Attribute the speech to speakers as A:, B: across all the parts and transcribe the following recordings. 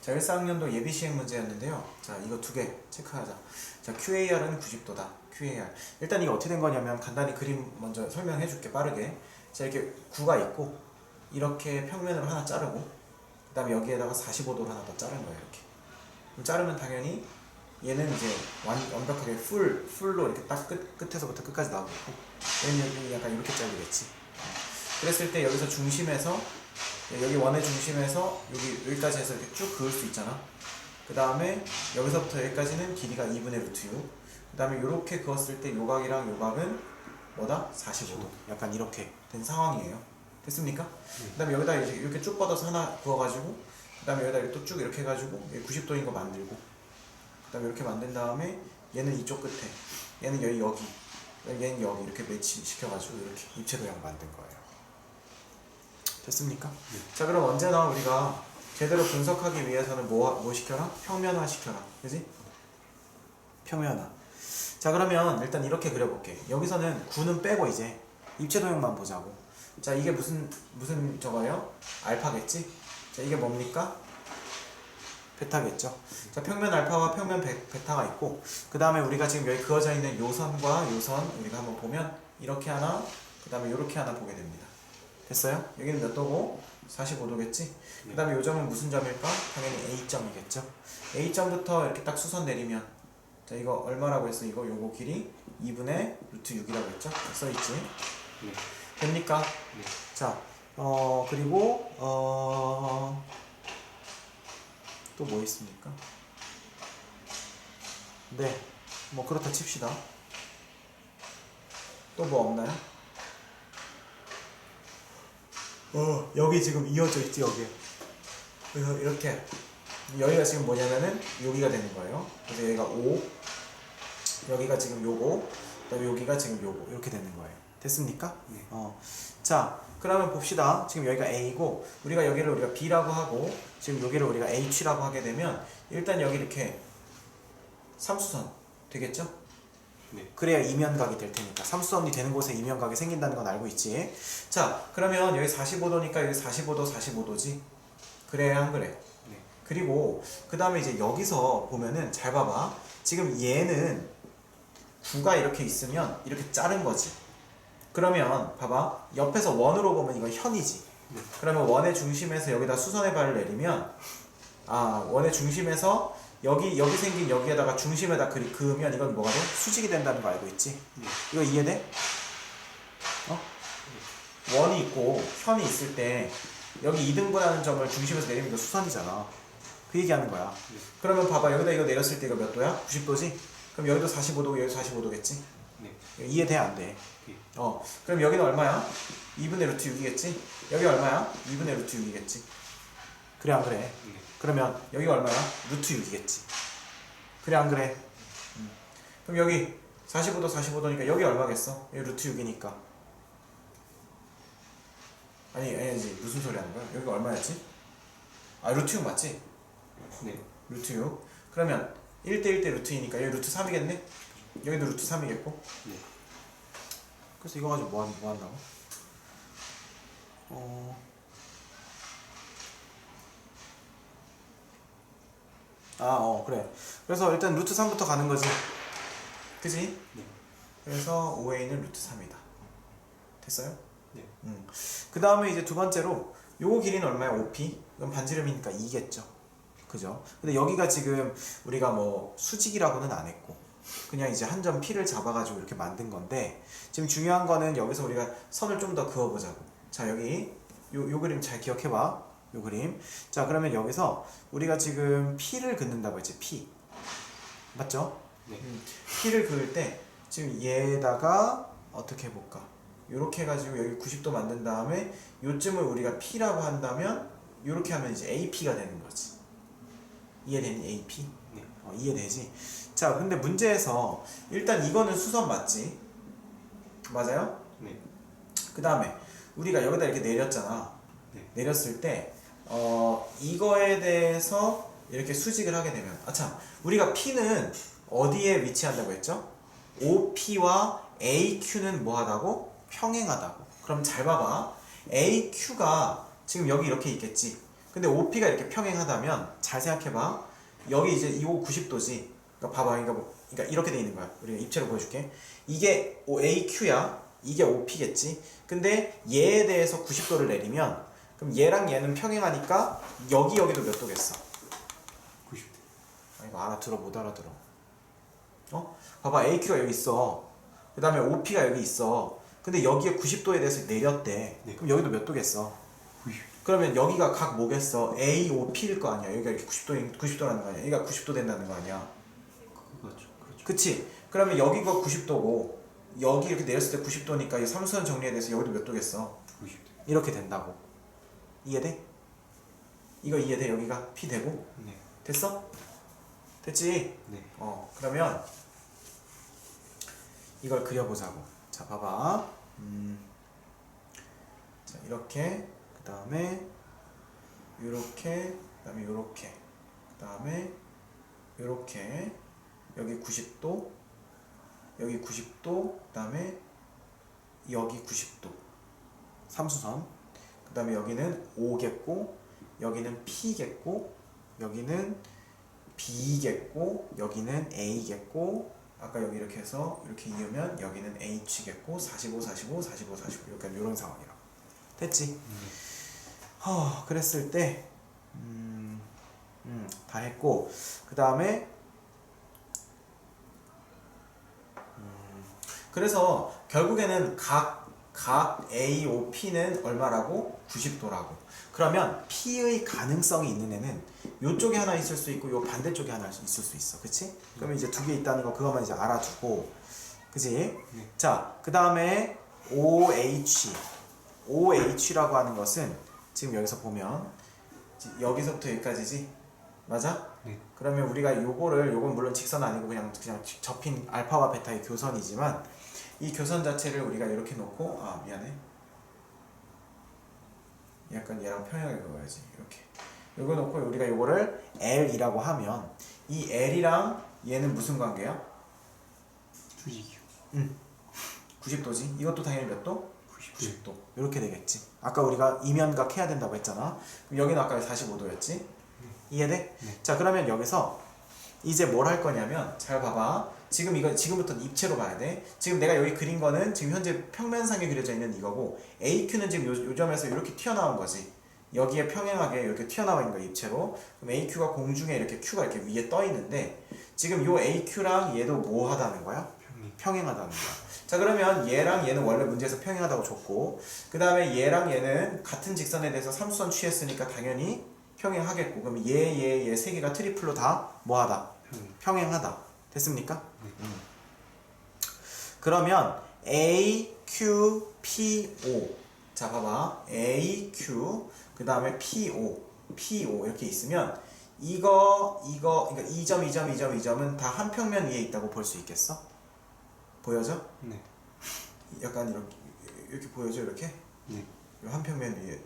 A: 자, 1, 4학년도 예비 시행 문제였는데요. 자, 이거 두 개 체크하자. 자, QAR은 90도다. QAR. 일단 이게 어떻게 된 거냐면 간단히 그림 먼저 설명해 줄게, 빠르게. 자, 이렇게 구가 있고 이렇게 평면으로 하나 자르고 그 다음에 여기에다가 45도로 하나 더 자른 거예요. 이렇게. 그럼 자르면 당연히 얘는 이제 완벽하게 풀로 이렇게 딱 끝에서부터 끝까지 나오고 얘는 약간 이렇게 잘리겠지. 그랬을 때 여기서 중심에서 여기 원의 중심에서 여기까지 해서 이렇게 쭉 그을 수 있잖아. 그 다음에 여기서부터 여기까지는 길이가 2분의 루트 6. 그 다음에 이렇게 그었을 때 요각이랑 요각은 뭐다? 45도. 약간 이렇게 된 상황이에요. 됐습니까? 그 다음에 여기다 이렇게 쭉 뻗어서 하나 그어가지고 그 다음에 여기다 또 쭉 이렇게 해가지고 90도인 거 만들고 그 다음에 이렇게 만든 다음에 얘는 이쪽 끝에 얘는 여기 얘는 여기 이렇게 매치 시켜가지고 이렇게 입체 도형 만든 거예요. 됐습니까? 네. 자, 그럼 언제나 우리가 제대로 분석하기 위해서는 뭐 시켜라? 평면화 시켜라. 그지? 평면화. 자, 그러면 일단 이렇게 그려볼게. 여기서는 9는 빼고 이제 입체 도형만 보자고. 자, 이게 무슨 저거예요? 알파겠지? 자, 이게 뭡니까? 베타겠죠? 자, 평면 알파와 평면 베타가 있고 그 다음에 우리가 지금 여기 그어져 있는 요선과 요선 우리가 한번 보면 이렇게 하나 그 다음에 이렇게 하나 보게 됩니다. 됐어요? 여기는 몇 도고? 45도겠지? 그 다음에 요 점은 무슨 점일까? 당연히 A점이겠죠? A점부터 이렇게 딱 수선 내리면 자, 이거 얼마라고 했어? 요거 길이 2분의 루트 6이라고 했죠? 써있지?
B: 네.
A: 됩니까?
B: 네.
A: 자, 그리고 또 뭐 있습니까? 네, 뭐 그렇다 칩시다. 또 뭐 없나요? 여기 지금 이어져 있지, 여기. 그래서 이렇게 여기가 지금 뭐냐면은 여기가 되는 거예요. 그래서 여기가 5, 여기가 지금 요거, 그다음에 여기가 지금 요거 이렇게 되는 거예요. 됐습니까?
B: 네.
A: 자, 그러면 봅시다. 지금 여기가 A고 우리가 여기를 우리가 B라고 하고 지금 여기를 우리가 H라고 하게 되면 일단 여기 이렇게 삼수선 되겠죠?
B: 네.
A: 그래야 이면각이 될 테니까 삼수선이 되는 곳에 이면각이 생긴다는 건 알고 있지. 자, 그러면 여기 45도니까 여기 45도 45도지. 그래야 안 그래?
B: 네.
A: 그리고 그 다음에 이제 여기서 보면은 잘 봐봐. 지금 얘는 9가 이렇게 있으면 이렇게 자른 거지. 그러면 봐봐, 옆에서 원으로 보면 이건 현이지.
B: 네.
A: 그러면 원의 중심에서 여기다 수선의 발을 내리면 원의 중심에서 여기 생긴 여기에다가 중심에다 그으면 이건 뭐가 돼? 수직이 된다는 거 알고 있지?
B: 네.
A: 이거 이해돼? 원이 있고 현이 있을 때 여기 2등분하는 점을 중심에서 내리면 이거 수선이잖아. 그 얘기하는 거야.
B: 네.
A: 그러면 봐봐, 여기다 이거 내렸을 때 이거 몇 도야? 90도지? 그럼 여기도 45도고 여기도 45도겠지?
B: 네.
A: 이해돼? 안 돼?
B: 네.
A: 그럼 여기는 얼마야? 2분의 루트 6이겠지? 여기 얼마야? 2분의 루트 6이겠지? 그래 안 그래?
B: 네.
A: 그러면 여기가 얼마야? 루트 6이겠지? 그래 안 그래? 그럼 여기 45도 45도니까 여기 얼마겠어? 여기 루트 6이니까 아니지, 무슨 소리 하는 거야? 여기가 얼마였지? 루트 6 맞지?
B: 네.
A: 루트 6. 그러면 1대 1대 루트 2니까 여기 루트 3이겠네? 여기도 루트 3이겠고.
B: 네.
A: 그래서 이거 가지고 뭐 한다고? 그래. 그래서 일단 루트 3부터 가는 거지. 그지?
B: 네.
A: 그래서 5a는 루트 3이다. 됐어요?
B: 네.
A: 그 다음에 이제 두 번째로 요거 길이는 얼마야? 5p? 그럼 반지름이니까 2겠죠. 그죠? 근데 여기가 지금 우리가 뭐 수직이라고는 안 했고 그냥 이제 한 점 p를 잡아가지고 이렇게 만든 건데 지금 중요한 거는 여기서 우리가 선을 좀 더 그어보자고. 자, 여기 요 그림 잘 기억해봐. 요 그림. 자, 그러면 여기서 우리가 지금 p를 긋는다고 했지. p 맞죠?
B: 네.
A: p를 그을 때 지금 얘에다가 어떻게 해볼까? 요렇게 해가지고 여기 90도 만든 다음에 요쯤을 우리가 p라고 한다면 요렇게 하면 이제 ap가 되는 거지. 이해되니? AP?
B: 네.
A: 이해되지? 자, 근데 문제에서 일단 이거는 수선 맞지? 맞아요?
B: 네.
A: 그 다음에 우리가 여기다 이렇게 내렸잖아.
B: 네.
A: 내렸을 때 이거에 대해서 이렇게 수직을 하게 되면 참, 우리가 P는 어디에 위치한다고 했죠? OP와 AQ는 뭐 하다고? 평행하다고. 그럼 잘 봐봐. AQ가 지금 여기 이렇게 있겠지? 근데 OP가 이렇게 평행하다면 잘 생각해봐. 여기 이제 이거 90도지. 그러니까 봐봐. 그러니까 이렇게 돼 있는 거야. 우리가 입체로 보여줄게. 이게 AQ야. 이게 OP겠지. 근데 얘에 대해서 90도를 내리면 그럼 얘랑 얘는 평행하니까 여기도 몇 도겠어?
B: 90도.
A: 아, 이거 알아들어 못 알아들어. 봐봐. AQ가 여기 있어. 그 다음에 OP가 여기 있어. 근데 여기에 90도에 대해서 내렸대.
B: 네.
A: 그럼 여기도 몇 도겠어?
B: 90.
A: 그러면 여기가 각 뭐겠어? AOP일 거 아니야. 여기가 이렇게 90도라는 거 아니야. 여기가 90도 된다는 거 아니야.
B: 그렇죠. 그렇죠.
A: 그치? 그러면 여기가 90도고 여기 이렇게 내렸을 때 90도니까 이 삼수선 정리에 대해서 여기도 몇 도겠어?
B: 90도.
A: 이렇게 된다고. 이해돼? 이거 이해돼? 여기가 P 되고?
B: 네.
A: 됐어? 됐지?
B: 네.
A: 그러면 이걸 그려보자고. 자, 봐봐. 자, 이렇게 그 다음에 요렇게 그 다음에 요렇게 그 다음에 요렇게 여기 90도 여기 90도 그 다음에 여기 90도 삼수선 그 다음에 여기는 O겠고 여기는 P겠고 여기는 B겠고 여기는 A겠고 아까 여기 이렇게 해서 이렇게 이으면 여기는 H겠고 45, 45, 45, 45 약간 이런 상황이라고. 됐지? 그랬을 때 다 했고 그 다음에 그래서 결국에는 각 AOP는 얼마라고? 90도라고. 그러면 P의 가능성이 있는 애는 요쪽에 하나 있을 수 있고 요 반대쪽에 하나 있을 수 있어. 그치? 그러면 이제 두 개 있다는 거 그것만 이제 알아두고 그치?
B: 네.
A: 자, 그 다음에 OH라고 하는 것은 지금 여기서 보면 여기서부터 여기까지지? 맞아?
B: 네.
A: 그러면 우리가 요건 물론 직선 아니고 그냥 접힌 알파와 베타의 교선이지만 이 교선 자체를 우리가 이렇게 놓고 미안해. 약간 얘랑 평행하게 그어야지. 이렇게. 요거 놓고 우리가 요거를 L이라고 하면 이 L이랑 얘는 무슨 관계야?
B: 수직이요.
A: 90도지. 이것도 당연히 몇 도?
B: 90도.
A: 90도. 이렇게 되겠지. 아까 우리가 이면각 해야 된다고 했잖아. 그럼 여기는 아까 45도였지. 이해돼?
B: 네.
A: 자, 그러면 여기서 이제 뭘 할 거냐면 잘 봐봐. 지금부터 입체로 봐야 돼. 지금 내가 여기 그린 거는 지금 현재 평면상에 그려져 있는 이거고 AQ는 지금 요 점에서 이렇게 튀어나온 거지. 여기에 평행하게 이렇게 튀어나와 있는 거야, 입체로. 그럼 AQ가 공중에 이렇게 Q가 이렇게 위에 떠 있는데 지금 요 AQ랑 얘도 뭐 하다는 거야? 평행하다는 거야. 자, 그러면 얘랑 얘는 원래 문제에서 평행하다고 줬고 그 다음에 얘랑 얘는 같은 직선에 대해서 삼수선 취했으니까 당연히 평행하겠고 그럼 얘 세 개가 트리플로 다 뭐하다? 평행하다. 됐습니까? 그러면 A, Q, P, O. 자, 봐봐. A, Q, 그 다음에 P, O, P, O 이렇게 있으면 그러니까 이 점은 다 한 평면 위에 있다고 볼 수 있겠어? 보여져?
B: 네.
A: 약간 이렇게 보여져 이렇게?
B: 네.
A: 한 평면 위에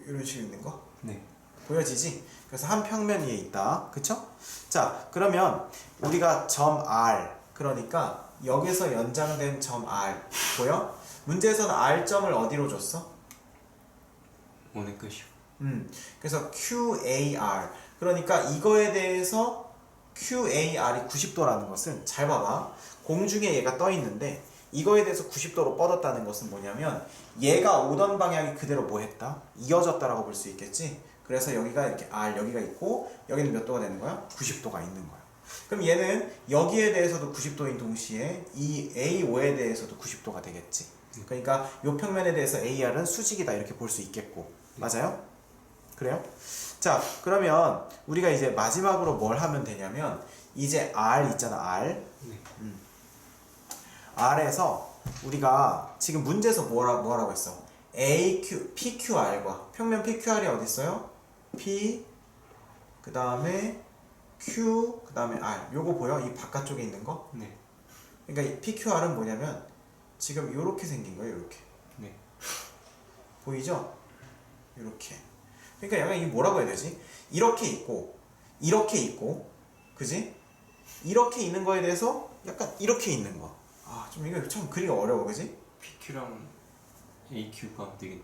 A: 이런 식으로 있는 거?
B: 네.
A: 보여지지? 그래서 한 평면 위에 있다. 그쵸? 자, 그러면 우리가 점 R 그러니까 여기서 연장된 점 R 보여? 문제에서는 R점을 어디로 줬어?
B: 오늘 끝이요.
A: 그래서 QAR 그러니까 이거에 대해서 QAR이 90도라는 것은 잘 봐봐. 공중에 얘가 떠 있는데 이거에 대해서 90도로 뻗었다는 것은 뭐냐면 얘가 오던 방향이 그대로 뭐 했다? 이어졌다라고 볼 수 있겠지? 그래서 여기가 이렇게 R 여기가 있고 여기는 몇 도가 되는 거야? 90도가 있는 거야. 그럼 얘는 여기에 대해서도 90도인 동시에 이 A5에 대해서도 90도가 되겠지. 그러니까 요 평면에 대해서 AR은 수직이다 이렇게 볼 수 있겠고. 맞아요? 그래요? 자, 그러면 우리가 이제 마지막으로 뭘 하면 되냐면 이제 R 있잖아, R.
B: 네.
A: R에서 우리가 지금 문제에서 뭐라고 했어? AQ, PQR과 평면 PQR이 어디 있어요? P 그 다음에 Q 그 다음에 R. 요거 보여? 이 바깥쪽에 있는 거?
B: 네.
A: 그러니까 이 PQR은 뭐냐면 지금 요렇게 생긴 거예요, 요렇게.
B: 네.
A: 보이죠? 요렇게. 그러니까 약간 이게 뭐라고 해야 되지? 이렇게 있고 그지? 이렇게 있는 거에 대해서 약간 이렇게 있는 거. 좀 이거 참 그리기 어려워, 그지?
B: PQ랑 AQ가 되겠네.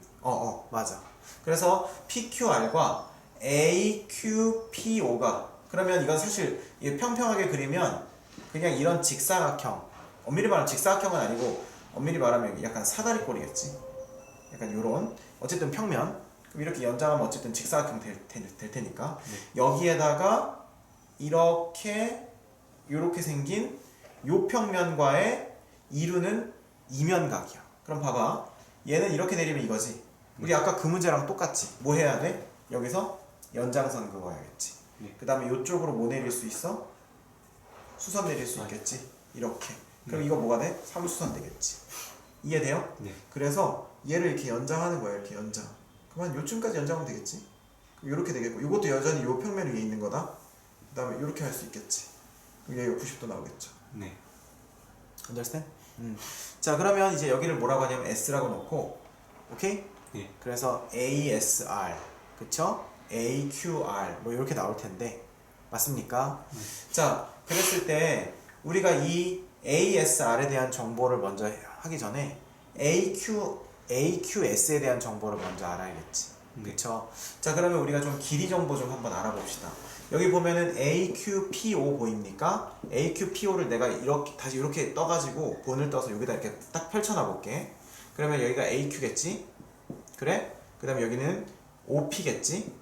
A: 맞아. 그래서 PQR과 AQPO가 그러면 이건 사실 이 평평하게 그리면 그냥 이런 직사각형 엄밀히 말하면 직사각형은 아니고 엄밀히 말하면 약간 사다리꼴이겠지. 약간 요런 어쨌든 평면 그럼 이렇게 연장하면 어쨌든 직사각형 될 테니까 여기에다가 이렇게 요렇게 생긴 요 평면과의 이루는 이면각이야. 그럼 봐봐. 얘는 이렇게 내리면 이거지. 우리 아까 그 문제랑 똑같지. 뭐 해야 돼? 여기서 연장선 그어야겠지. 그 다음에 요쪽으로 뭐 내릴 수 있어? 수선 내릴 수 있겠지. 이렇게. 그럼 이거 뭐가 돼? 삼수선 되겠지. 이해돼요?
B: 네.
A: 그래서 얘를 이렇게 연장하는 거야. 이렇게 연장. 그러면 요쯤까지 연장하면 되겠지. 그럼 이렇게 되겠고 이것도 여전히 요 평면 위에 있는 거다. 그 다음에 이렇게 할 수 있겠지. 그럼 얘가 90도 나오겠죠.
B: 네.
A: understand? 자 그러면 이제 여기를 뭐라고 하냐면 S라고 놓고 오케이?
B: 네.
A: 그래서 ASR 그쵸? AQR 뭐 이렇게 나올 텐데 맞습니까? 자 그랬을 때 우리가 이 ASR에 대한 정보를 먼저 하기 전에 AQS에 대한 정보를 먼저 알아야겠지. 그쵸? 자 그러면 우리가 좀 길이 정보 좀 한번 알아봅시다. 여기 보면은 AQPO 보입니까? AQPO를 내가 이렇게 다시 이렇게 떠가지고 본을 떠서 여기다 이렇게 딱 펼쳐놔 볼게. 그러면 여기가 AQ겠지? 그래? 그 다음에 여기는 OP겠지?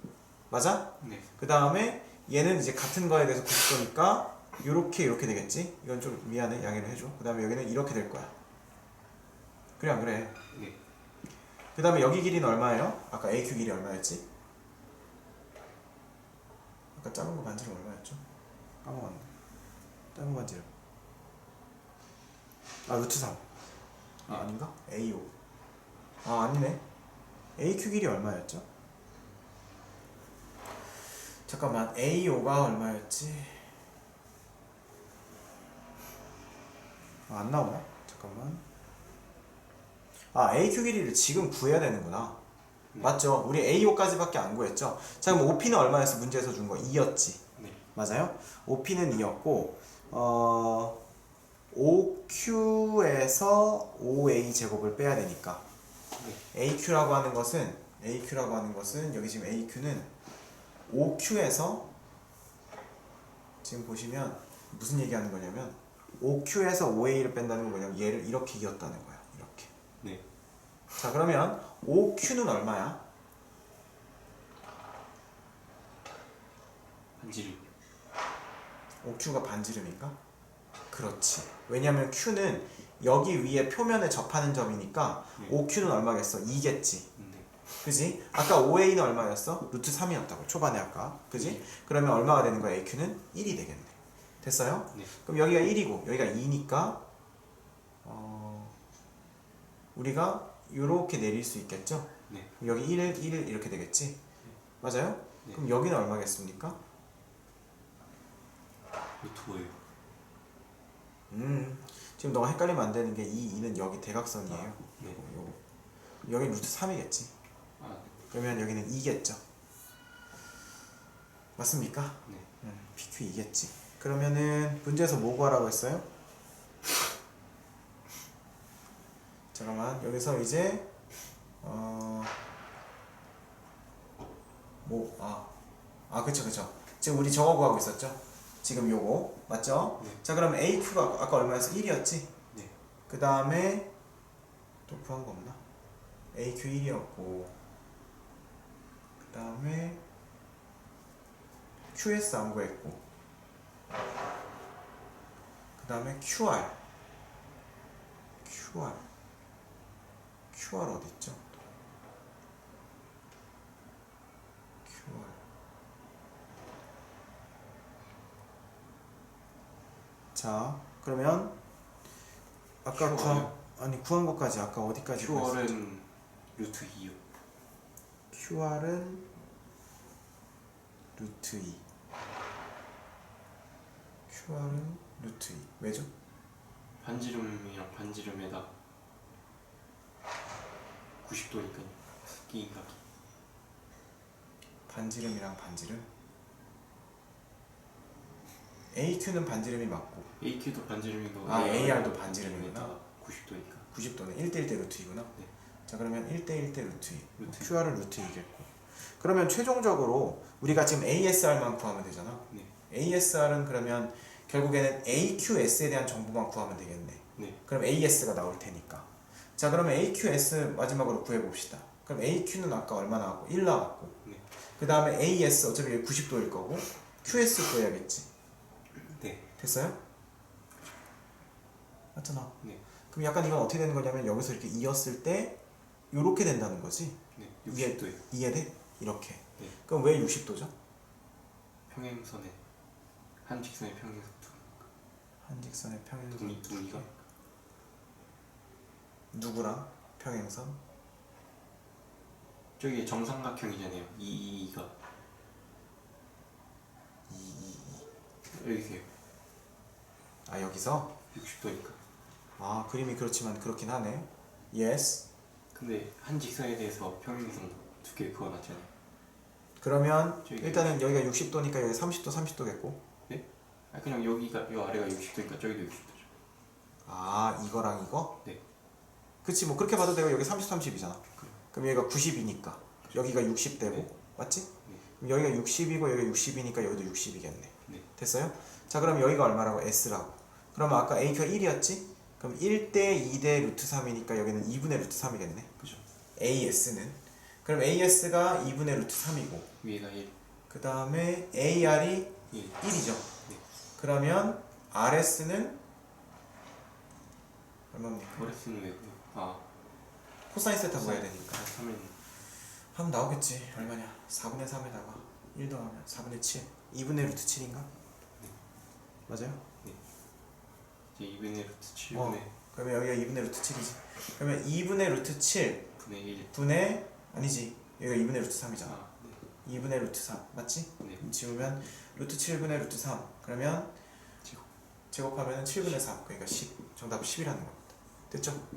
A: 맞아?
B: 네.
A: 그 다음에 얘는 이제 같은 거에 대해서 90도니까 이렇게 되겠지? 이건 좀 미안해 양해를 해줘. 그 다음에 여기는 이렇게 될 거야. 그래 안 그래?
B: 네.
A: 그 다음에 여기 길이는 얼마예요? 아까 AQ 길이 얼마였지? 아까 작은 거 반지름 얼마였죠? 까먹었네. 작은 반지름. 루트 3. 아닌가? A5. 아니네. AQ 길이 얼마였죠? 잠깐만. A5가 얼마였지? 안 나오네. 잠깐만. AQ 길이를 지금 구해야 되는구나. 맞죠? 우리 A5까지밖에 안 구했죠? 자 그럼 OP는 얼마였어? 문제에서 준 거 2였지.
B: 네.
A: 맞아요? OP는 2였고 OQ에서 OA 제곱을 빼야 되니까 AQ라고 하는 것은 여기 지금 AQ는 OQ에서 지금 보시면 무슨 얘기하는 거냐면 OQ에서 OA를 뺀다는 건 뭐냐면 얘를 이렇게 이었다는 거야. 이렇게.
B: 네.
A: 자 그러면 OQ는 얼마야?
B: 반지름.
A: OQ가 반지름인가? 그렇지. 왜냐면 Q는 여기 위에 표면에 접하는 점이니까 OQ는 얼마겠어? 2겠지.
B: 네.
A: 그지? 아까 OA는 얼마였어? 루트 3이었다고 초반에 아까. 그지? 그러면 얼마가 되는 거야? AQ는 1이 되겠네. 됐어요?
B: 네.
A: 그럼 여기가 1이고 여기가 2니까 우리가 이렇게 내릴 수 있겠죠?
B: 네.
A: 여기 1 이렇게 되겠지? 맞아요?
B: 네.
A: 그럼 여기는 얼마겠습니까?
B: 루트 5예요.
A: 지금 너가 헷갈리면 안 되는 게 이 2는 여기 대각선이에요.
B: 네.
A: 요거. 여기 루트 3이겠지.
B: 네.
A: 그러면 여기는 2겠죠. 맞습니까?
B: 네.
A: PQ 2겠지. 그러면은 문제에서 뭐 구하라고 했어요? 잠깐만 여기서 이제 그쵸. 지금 우리 저거 구하고 있었죠? 지금 요거 맞죠?
B: 네.
A: 자 그럼 AQ가 아까 얼마였어? 1이었지?
B: 네.
A: 그 다음에 또 구한 거 없나? AQ 1이었고 그 다음에 QS 안 구했고 그 다음에 QR 어딨죠? QR 자 그러면 아까 구한 것까지 아까 어디까지 구했어?
B: QR은 루트 2요.
A: QR은 루트 2 QR은 루트 2 왜죠?
B: 반지름이랑 반지름에다 90도니까요. 끼인 각이.
A: 반지름이랑 반지름 AQ는 반지름이 맞고
B: AQ도 반지름이고
A: AR도 반지름이구나.
B: 90도니까.
A: 90도는 1대1대 루트 2구나.
B: 네.
A: 자 그러면 1대1대 루트 2.
B: 루트 2.
A: QR은 루트 2겠고. 그러면 최종적으로 우리가 지금 ASR만 구하면 되잖아.
B: 네.
A: ASR은 그러면 결국에는 AQS에 대한 정보만 구하면 되겠네.
B: 네.
A: 그럼 AS가 나올 테니까. 자 그러면 AQS 마지막으로 구해봅시다. 그럼 AQ는 아까 얼마 나왔고? 1 나왔고.
B: 네.
A: 그 다음에 AS 어차피 90도일 거고 QS 구해야겠지.
B: 네.
A: 됐어요? 맞잖아.
B: 네.
A: 그럼 약간 이건 어떻게 되는 거냐면 여기서 이렇게 이었을 때 요렇게 된다는 거지.
B: 네. 60도요.
A: 이해돼? 이렇게.
B: 네.
A: 그럼 왜 60도죠?
B: 평행선에 한 직선의 평행선
A: 한 직선의 평행선
B: 두기가
A: 누구랑 평행선?
B: 저기 정삼각형이잖아요. 이가 여기세요.
A: 아 여기서?
B: 60도니까.
A: 아 그림이 그렇지만 그렇긴 하네. Yes.
B: 근데 한 직선에 대해서 평행선 두 개 그어놨잖아요.
A: 그러면
B: 저기
A: 일단은 여기가 60도니까 여기 30도 30도겠고.
B: 아 그냥 여기가 요 아래가 60도니까 저기도 60도죠.
A: 아 이거랑 이거?
B: 네.
A: 그치 뭐 그렇게 봐도 되고 여기 30 30이잖아. 그럼 여기가 90이니까 여기가 60되고
B: 네.
A: 맞지?
B: 네.
A: 그럼 여기가 60이고 여기가 60이니까 여기도 60이겠네.
B: 네.
A: 됐어요? 자 그럼 여기가 얼마라고? S라고. 그러면 아까 A가 1이었지? 그럼 1대 2대 루트 3이니까 여기는 2분의 루트 3이겠네.
B: 그죠.
A: AS는 그럼 AS가 2분의 루트 3이고
B: 위에가 1.
A: 그 다음에 AR이
B: 1.
A: 1이죠.
B: 네.
A: 그러면 RS는 얼마입니까?
B: 머리쓰는 왜고요? 아
A: 코사인 세타 구해야 되니까
B: 3은
A: 하면 나오겠지. 얼마냐? 4분의 3에다가 1 더하면 4분의 7 2분의 루트 7인가?
B: 네.
A: 맞아요?
B: 이제 2분의 루트 7분의
A: 그러면 여기가 2분의 루트 7이지. 그러면 2분의 루트 7
B: 분의 1.
A: 분의 아니지 여기가 2분의 루트 3이잖아.
B: 아 네.
A: 2분의 루트 3 맞지?
B: 네.
A: 그럼 지우면 루트 7분의 루트 3 그러면
B: 제곱.
A: 제곱하면 7분의 3 그러니까 10 정답은 10이라는 겁니다. 됐죠?